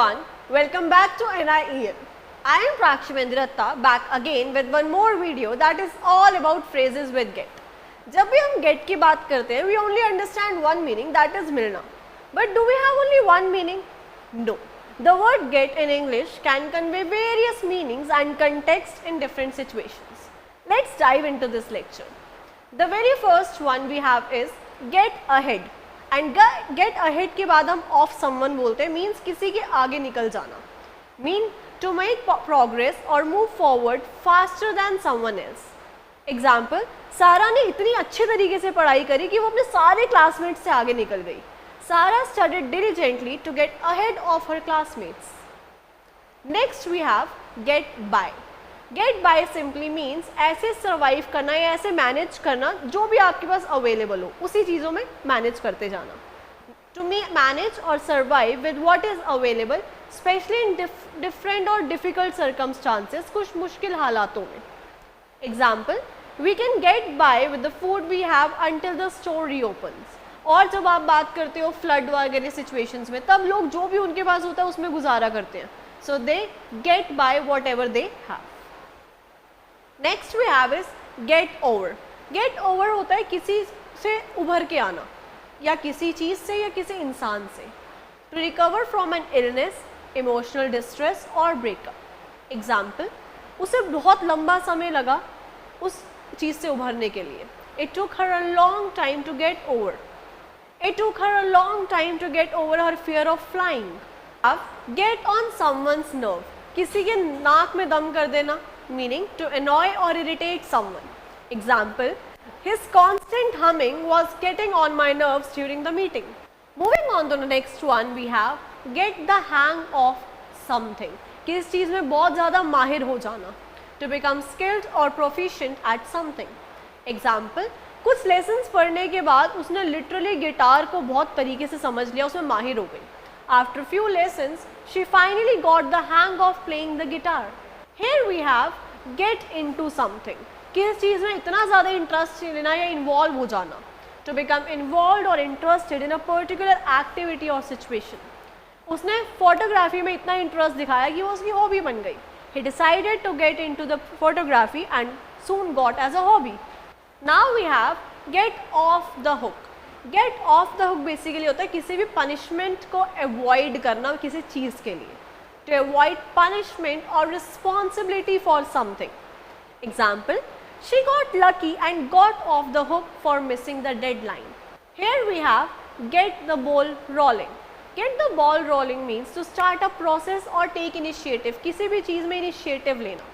everyone, welcome back to NIEL. I am Prakshimendra Datta, back again with one more video that is all about phrases with get. जब भी हम get की बात करते हैं, we only understand one meaning, that is मिलना. But do we have only one meaning? No. The word get in English can convey various meanings and context in different situations. Let's dive into this lecture. The very first one we have is get ahead. And get ahead के बाद हम of someone बोलते हैं, means किसी के आगे निकल जाना. मीन टू मेक प्रोग्रेस और move forward faster than someone else. Example, सारा ने इतनी अच्छे तरीके से पढ़ाई करी कि वो अपने सारे क्लासमेट्स से आगे निकल गई. Sara studied diligently to get ahead of her classmates. Next we have get by. Get by simply means ऐसे सर्वाइव करना या ऐसे मैनेज करना जो भी आपके पास अवेलेबल हो, उसी चीज़ों में मैनेज करते जाना. टू मैनेज और survive with what is available, especially in different और डिफिकल्ट सर्कमस्टांसेस, कुछ मुश्किल हालातों में. Example, we can get by with the food we have until the store reopens. और जब आप बात करते हो फ्लड वगैरह सिचुएशंस में, तब लोग जो भी उनके पास होता है उसमें गुजारा करते हैं. So they get by whatever they have. Next we have is get over. Get over होता है किसी से उभर के आना, या किसी चीज़ से या किसी इंसान से. To recover from an illness, emotional distress और ब्रेकअप. एग्जाम्पल, उसे बहुत लंबा समय लगा उस चीज़ से उभरने के लिए. It took her a long time to get over. It took her a long time to get over her fear of flying. अब गेट ऑन समवन्स नर्व, किसी के नाक में दम कर देना, meaning to annoy or irritate someone. Example, his constant humming was getting on my nerves during the meeting. Moving on to the next one, we have get the hang of something. किस चीज़ में बहुत ज़्यादा माहिर हो जाना. To become skilled or proficient at something. Example, कुछ lessons पढ़ने के बाद उसने literally गिटार को बहुत तरीके से समझ लिया, उसमें माहिर हो गई. After few lessons, she finally got the hang of playing the guitar. Here we have get into something. किस चीज़ में इतना ज़्यादा इंटरेस्ट लेना या इन्वॉल्व हो जाना. To become involved or interested in a particular activity or situation. उसने photography में इतना इंटरेस्ट दिखाया कि वो उसकी हॉबी बन गई. He decided to get into the photography and soon got as a hobby. Now we have get off the hook. Get off the hook basically होता है किसी भी पनिशमेंट को अवॉइड करना किसी चीज़ के लिए. To avoid punishment or responsibility for something. Example, she got lucky and got off the hook for missing the deadline. Here we have get the ball rolling. Get the ball rolling means to start a process or take initiative. किसी भी चीज़ में initiative लेना.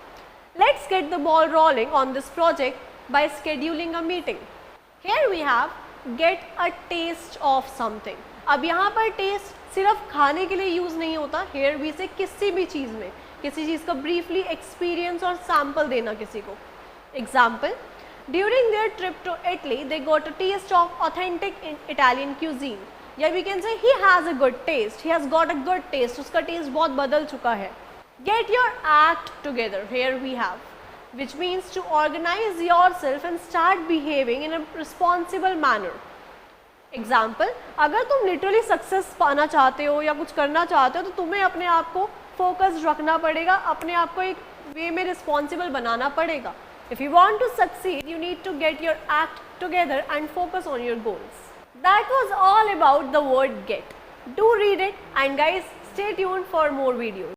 Let's get the ball rolling on this project by scheduling a meeting. Here we have get a taste of something. अब यहाँ पर test सिर्फ खाने के लिए यूज़ नहीं होता. हेयर भी से किसी भी चीज़ में किसी चीज़ का ब्रीफली एक्सपीरियंस और सैम्पल देना किसी को. Example, during their trip to Italy they got a taste of authentic Italian cuisine. या we can say he has a good taste, he has got a good taste, उसका taste बहुत बदल चुका है. Get your act together. Here we have which means to organise yourself and start behaving in a responsible manner. Example, अगर तुम literally success पाना चाहते हो या कुछ करना चाहते हो तो तुम्हें अपने आप को फोकस्ड रखना पड़ेगा, अपने आप को एक वे में रिस्पॉन्सिबल बनाना पड़ेगा. If you want to succeed you need to get your act together and focus on your goals. That was all about the word get. Do read it and guys stay tuned for more videos.